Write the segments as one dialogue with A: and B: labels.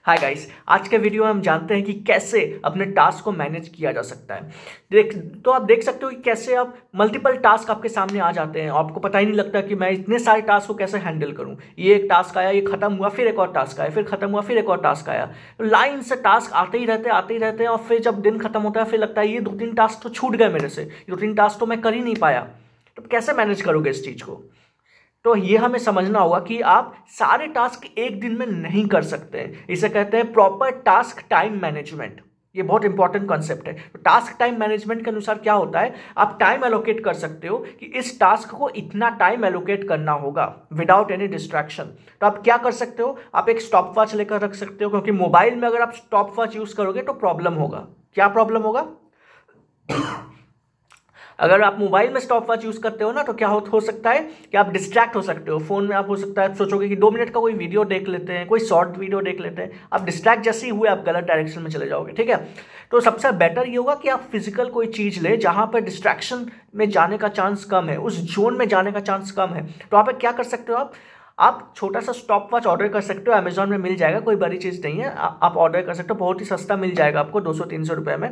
A: Hi guys, आज के video में हम जानते हैं कि कैसे अपने टास्क को मैनेज किया जा सकता है। तो आप देख सकते हो कि कैसे आप मल्टीपल टास्क आपके सामने आ जाते हैं। आपको पता ही नहीं लगता कि मैं इतने सारे टास्क को कैसे हैंडल करूं। ये एक टास्क आया, ये खत्म हुआ, फिर एक और टास्क आया, फिर खत्म हुआ, फिर एक और टास्क आया। तो लाइन से टास्क आते ही रहते हैं और फिर जब दिन खत्म होता है फिर लगता है ये 2-3 टास्क तो छूट गए मेरे से, 2-3 टास्क तो मैं कर ही नहीं पाया। तो कैसे मैनेज करोगे इस चीज को? तो ये हमें समझना होगा कि आप सारे टास्क एक दिन में नहीं कर सकते हैं। इसे कहते हैं प्रॉपर टास्क टाइम मैनेजमेंट। ये बहुत इंपॉर्टेंट कॉन्सेप्ट है। तो टास्क टाइम मैनेजमेंट के अनुसार क्या होता है, आप टाइम एलोकेट कर सकते हो कि इस टास्क को इतना टाइम एलोकेट करना होगा विदाउट एनी डिस्ट्रैक्शन। तो आप क्या कर सकते हो, आप एक स्टॉप वॉच लेकर रख सकते हो, क्योंकि मोबाइल में अगर आप स्टॉप वॉच यूज करोगे तो प्रॉब्लम होगा। क्या प्रॉब्लम होगा? अगर आप मोबाइल में स्टॉप वॉच यूज करते हो ना, तो क्या हो सकता है कि आप डिस्ट्रैक्ट हो सकते हो। फोन में आप हो सकता है सोचोगे कि 2 मिनट का कोई वीडियो देख लेते हैं, कोई शॉर्ट वीडियो देख लेते हैं। आप डिस्ट्रैक्ट जैसे ही हुए आप गलत डायरेक्शन में चले जाओगे। ठीक है, तो सबसे बेटर ये होगा कि आप फिजिकल कोई चीज ले जहां पर डिस्ट्रैक्शन में जाने का चांस कम है, उस जोन में जाने का चांस कम है। तो आप क्या कर सकते हो, आप छोटा सा स्टॉप वॉच ऑर्डर कर सकते हो। अमेजॉन में मिल जाएगा, कोई बड़ी चीज़ नहीं है। आप ऑर्डर कर सकते हो, बहुत ही सस्ता मिल जाएगा आपको, 200-300 रुपये में।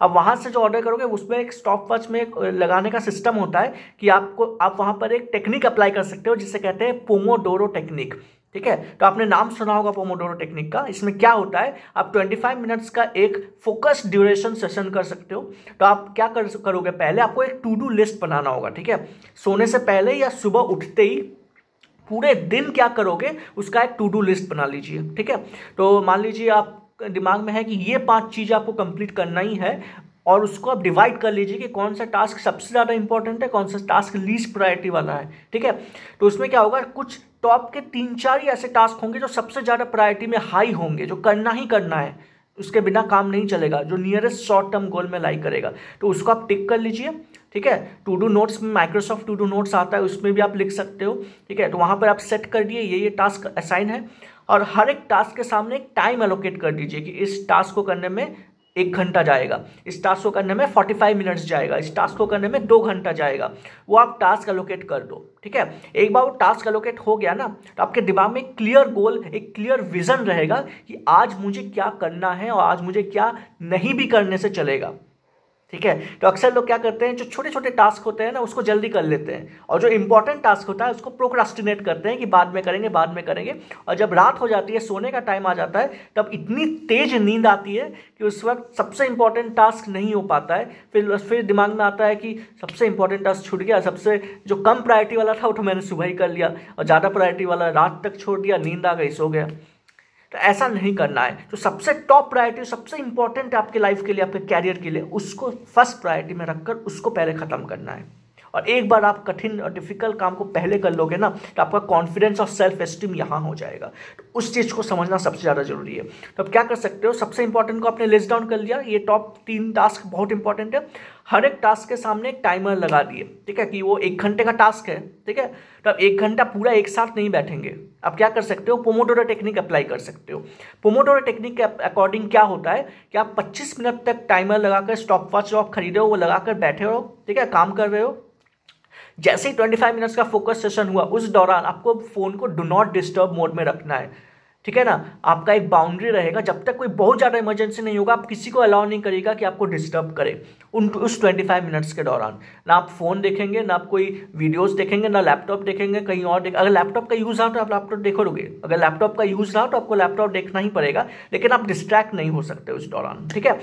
A: अब वहाँ से जो ऑर्डर करोगे उसमें एक स्टॉप वॉच में लगाने का सिस्टम होता है कि आप वहाँ पर एक टेक्निक अप्लाई कर सकते हो जिसे कहते हैं पोमोडोरो टेक्निक। ठीक है, तो आपने नाम सुना होगा पोमोडोरो टेक्निक का। इसमें क्या होता है, आप 25 मिनट्स का एक फोकस ड्यूरेशन सेशन कर सकते हो। तो आप क्या करोगे, पहले आपको एक टू डू लिस्ट बनाना होगा। ठीक है, सोने से पहले या सुबह उठते ही पूरे दिन क्या करोगे उसका एक टू डू लिस्ट बना लीजिए। ठीक है, तो मान लीजिए आप दिमाग में है कि ये 5 चीज़ें आपको कंप्लीट करना ही है, और उसको आप डिवाइड कर लीजिए कि कौन सा टास्क सबसे ज़्यादा इंपॉर्टेंट है, कौन सा टास्क लीस्ट प्रायोरिटी वाला है। ठीक है, तो उसमें क्या होगा, कुछ टॉप के 3-4 ही ऐसे टास्क होंगे जो सबसे ज़्यादा प्रायोरिटी में हाई होंगे, जो करना ही करना है, उसके बिना काम नहीं चलेगा, जो नियरेस्ट शॉर्ट टर्म गोल में लाई करेगा। तो उसको आप टिक कर लीजिए। ठीक है, टू डू नोट्स में माइक्रोसॉफ्ट टू डू नोट्स आता है, उसमें भी आप लिख सकते हो। ठीक है, तो वहाँ पर आप सेट कर दिए ये टास्क असाइन है, और हर एक टास्क के सामने एक टाइम एलोकेट कर दीजिए कि इस टास्क को करने में 1 घंटा जाएगा, इस टास्क को करने में 45 मिनट्स जाएगा, इस टास्क को करने में 2 घंटा जाएगा। वो आप टास्क एलोकेट कर दो। ठीक है, एक बार वो टास्क एलोकेट हो गया ना, तो आपके दिमाग में एक क्लियर गोल, एक क्लियर विजन रहेगा कि आज मुझे क्या करना है और आज मुझे क्या नहीं भी करने से चलेगा। ठीक है, तो अक्सर लोग क्या करते हैं, जो छोटे छोटे टास्क होते हैं ना उसको जल्दी कर लेते हैं, और जो इंपॉर्टेंट टास्क होता है उसको प्रोक्रास्टिनेट करते हैं कि बाद में करेंगे, बाद में करेंगे। और जब रात हो जाती है, सोने का टाइम आ जाता है, तब इतनी तेज नींद आती है कि उस वक्त सबसे इंपॉर्टेंट टास्क नहीं हो पाता है। फिर दिमाग में आता है कि सबसे इंपॉर्टेंट टास्क छूट गया, सबसे जो कम प्रायोरिटी वाला था वो तो मैंने सुबह ही कर लिया, और ज़्यादा प्रायोरिटी वाला रात तक छोड़ दिया, नींद आ गई, सो गया। तो ऐसा नहीं करना है। तो सबसे टॉप प्रायोरिटी, सबसे इंपॉर्टेंट है आपके लाइफ के लिए, आपके कैरियर के लिए, उसको फर्स्ट प्रायोरिटी में रखकर उसको पहले खत्म करना है। और एक बार आप कठिन और डिफिकल्ट काम को पहले कर लोगे ना, तो आपका कॉन्फिडेंस और सेल्फ एस्टीम यहाँ हो जाएगा। तो उस चीज़ को समझना सबसे ज़्यादा जरूरी है। तो अब क्या कर सकते हो, सबसे इंपॉर्टेंट को आपने लिस्ट डाउन कर लिया, ये टॉप 3 टास्क बहुत इंपॉर्टेंट है। हर एक टास्क के सामने एक टाइमर लगा दिए। ठीक है, कि वो 1 घंटे का टास्क है। ठीक है, तो अब 1 घंटा पूरा एक साथ नहीं बैठेंगे। आप क्या कर सकते हो, पोमोडोरो टेक्निक अप्लाई कर सकते हो। पोमोडोरो टेक्निक के अकॉर्डिंग क्या होता है कि आप 25 मिनट तक टाइमर लगाकर, स्टॉप वॉच जो आप खरीदे हो वो लगाकर बैठे हो। ठीक है, काम कर रहे हो। जैसे ही 25 मिनट्स का फोकस सेशन हुआ, उस दौरान आपको फोन को डू नॉट डिस्टर्ब मोड में रखना है। ठीक है ना, आपका एक बाउंड्री रहेगा, जब तक कोई बहुत ज़्यादा इमरजेंसी नहीं होगा आप किसी को अलाउ नहीं करिएगा कि आपको डिस्टर्ब करे उस 25 मिनट्स के दौरान। ना आप फ़ोन देखेंगे, ना आप कोई वीडियोस देखेंगे, ना लैपटॉप देखेंगे, कहीं और अगर लैपटॉप का यूज़ रहा तो आप लैपटॉप देखोगे, अगर लैपटॉप का यूज़ रहा तो आपको लैपटॉप देखना ही पड़ेगा, लेकिन आप डिस्ट्रैक्ट नहीं हो सकते उस दौरान। ठीक है,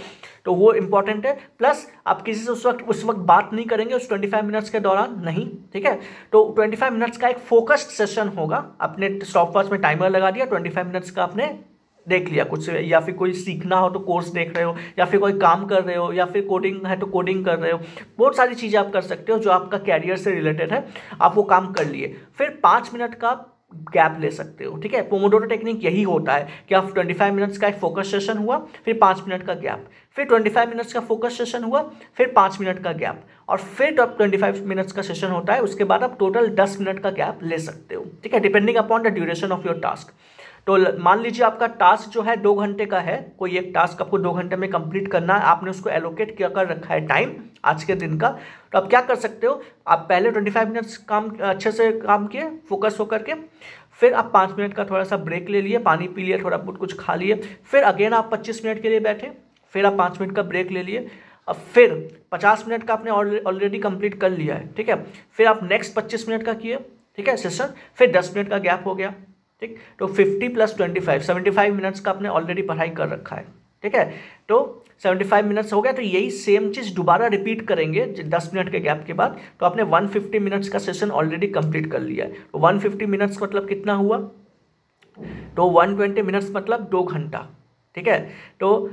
A: तो वो इंपॉर्टेंट है। प्लस आप किसी से उस वक्त बात नहीं करेंगे उस 25 मिनट्स के दौरान, नहीं। ठीक है, तो 25 मिनट्स का एक फोकस्ड सेशन होगा। आपने स्टॉप वॉच में टाइमर लगा दिया, 25 मिनट्स का आपने देख लिया कुछ, या फिर कोई सीखना हो तो कोर्स देख रहे हो, या फिर कोई काम कर रहे हो, या फिर कोडिंग है तो कोडिंग कर रहे हो। बहुत सारी चीज़ें आप कर सकते हो जो आपका कैरियर से रिलेटेड है, आप वो काम कर लिए। फिर 5 मिनट का गैप ले सकते हो। ठीक है, पोमोडोरो टेक्निक यही होता है कि आप 25 मिनट्स का एक फोकस सेशन हुआ, फिर 5 मिनट का गैप, फिर 25 मिनट्स का फोकस सेशन हुआ, फिर 5 मिनट का गैप, और फिर 25 मिनट्स का सेशन होता है। उसके बाद आप टोटल 10 मिनट का गैप ले सकते हो। ठीक है, depending upon the duration of your task. तो मान लीजिए आपका टास्क जो है 2 घंटे का है, कोई एक टास्क आपको 2 घंटे में कंप्लीट करना है, आपने उसको एलोकेट किया कर रखा है टाइम आज के दिन का। तो आप क्या कर सकते हो, आप पहले 25 मिनट्स काम अच्छे से काम किए फोकस होकर के, फिर आप 5 मिनट का थोड़ा सा ब्रेक ले लिए, पानी पी लिए, थोड़ा बहुत कुछ खा लिए, फिर अगेन आप 25 मिनट के लिए बैठे, फिर आप 5 मिनट का ब्रेक ले लिए, अब फिर 50 मिनट का आपने ऑलरेडी कंप्लीट कर लिया है, ठीक है। फिर आप नेक्स्ट 25 मिनट का किए, ठीक है सेशन, फिर 10 मिनट का गैप हो गया, ठीक। तो 50 + 25 75 मिनट्स का आपने ऑलरेडी पढ़ाई कर रखा है, ठीक है। तो 75 मिनट्स हो गया, तो यही सेम चीज़ दोबारा रिपीट करेंगे 10 मिनट के गैप के बाद। तो आपने 150 मिनट्स का सेशन ऑलरेडी कंप्लीट कर लिया है। तो 150 मिनट्स मतलब कितना हुआ, तो 120 मिनट्स मतलब 2 घंटा, ठीक है। तो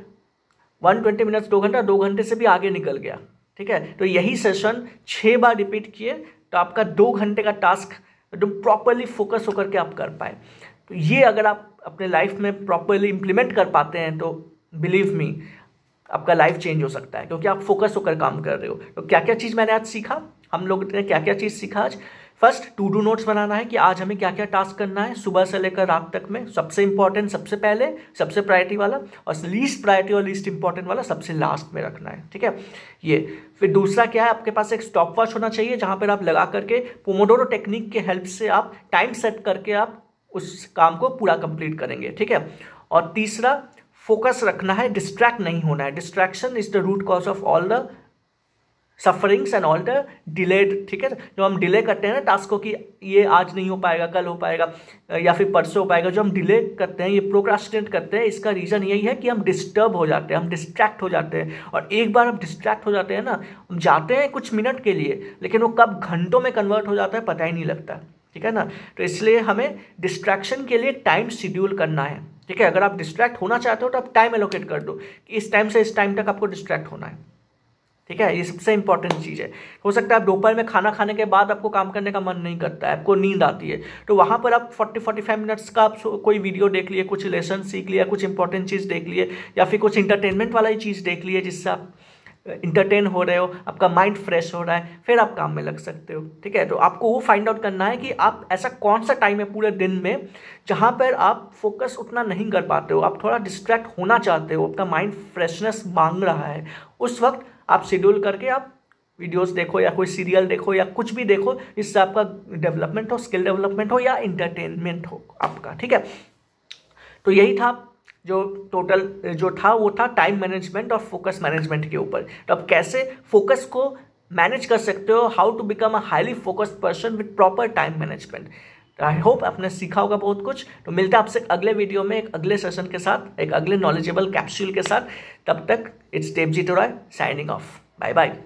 A: 120 मिनट्स 2 घंटा, 2 घंटे से भी आगे निकल गया, ठीक है। तो यही सेशन 6 बार रिपीट किए तो आपका 2 घंटे का टास्क एकदम प्रॉपरली फोकस होकर के आप कर पाए। तो ये अगर आप अपने लाइफ में प्रॉपरली इंप्लीमेंट कर पाते हैं तो बिलीव मी आपका लाइफ चेंज हो सकता है, क्योंकि आप फोकस होकर काम कर रहे हो। तो क्या क्या चीज़ मैंने आज सीखा, हम लोग ने क्या क्या चीज़ सीखा आज। फर्स्ट, टू डू नोट्स बनाना है कि आज हमें क्या क्या टास्क करना है सुबह से लेकर रात तक में। सबसे इंपॉर्टेंट सबसे पहले, सबसे प्रायोरिटी वाला, और लीस्ट प्रायोरिटी और लीस्ट इंपॉर्टेंट वाला सबसे लास्ट में रखना है, ठीक है। ये फिर दूसरा क्या है, आपके पास एक स्टॉप वॉच होना चाहिए जहाँ पर आप लगा करके पोमोडोरो टेक्निक के हेल्प से आप टाइम सेट करके आप उस काम को पूरा कंप्लीट करेंगे, ठीक है। और तीसरा, फोकस रखना है, डिस्ट्रैक्ट नहीं होना है। Distraction is the root cause of all the sufferings and all the delayed, ठीक है। जो हम डिले करते हैं ना टास्क को कि ये आज नहीं हो पाएगा, कल हो पाएगा या फिर परसों हो पाएगा, जो हम डिले करते हैं, ये प्रोक्रास्टिनेट करते हैं, इसका रीज़न यही है कि हम डिस्टर्ब हो जाते हैं, हम डिस्ट्रैक्ट हो जाते हैं। और एक बार हम डिस्ट्रैक्ट हो जाते हैं ना, हम जाते हैं कुछ मिनट के लिए, लेकिन वो कब घंटों में कन्वर्ट हो जाता है पता ही नहीं लगता, ठीक है ना। तो इसलिए हमें डिस्ट्रैक्शन के लिए टाइम शेड्यूल करना है, ठीक है। अगर आप डिस्ट्रैक्ट होना चाहते हो तो आप टाइम एलोकेट कर दो कि इस टाइम से इस टाइम तक आपको डिस्ट्रैक्ट होना है, ठीक है। ये सबसे इंपॉर्टेंट चीज़ है। हो सकता है आप दोपहर में खाना खाने के बाद आपको काम करने का मन नहीं करता है, आपको नींद आती है, तो वहाँ पर आप 40-45 मिनट्स का आप कोई वीडियो देख लिए, कुछ लेसन सीख लिया, कुछ इंपॉर्टेंट चीज़ देख लिए, या फिर कुछ इंटरटेनमेंट वाला ही चीज़ देख लिए जिससे आप इंटरटेन हो रहे हो, आपका माइंड फ्रेश हो रहा है, फिर आप काम में लग सकते हो, ठीक है। तो आपको वो फाइंड आउट करना है कि आप ऐसा कौन सा टाइम है पूरे दिन में जहाँ पर आप फोकस उतना नहीं कर पाते हो, आप थोड़ा डिस्ट्रैक्ट होना चाहते हो, आपका माइंड फ्रेशनेस मांग रहा है। उस वक्त आप शेड्यूल करके आप वीडियोस देखो या कोई सीरियल देखो या कुछ भी देखो जिससे आपका डेवलपमेंट हो, स्किल डेवलपमेंट हो या इंटरटेनमेंट हो आपका, ठीक है। तो यही था जो टोटल जो था वो था टाइम मैनेजमेंट और फोकस मैनेजमेंट के ऊपर। तो अब कैसे फोकस को मैनेज कर सकते हो, how to become a highly focused person with proper time management. I hope आपने सीखा होगा बहुत कुछ। तो मिलते हैं आपसे अगले वीडियो में एक अगले सेशन के साथ, एक अगले नॉलेजेबल कैप्सूल के साथ। तब तक it's Devjit Roy signing off. Bye bye.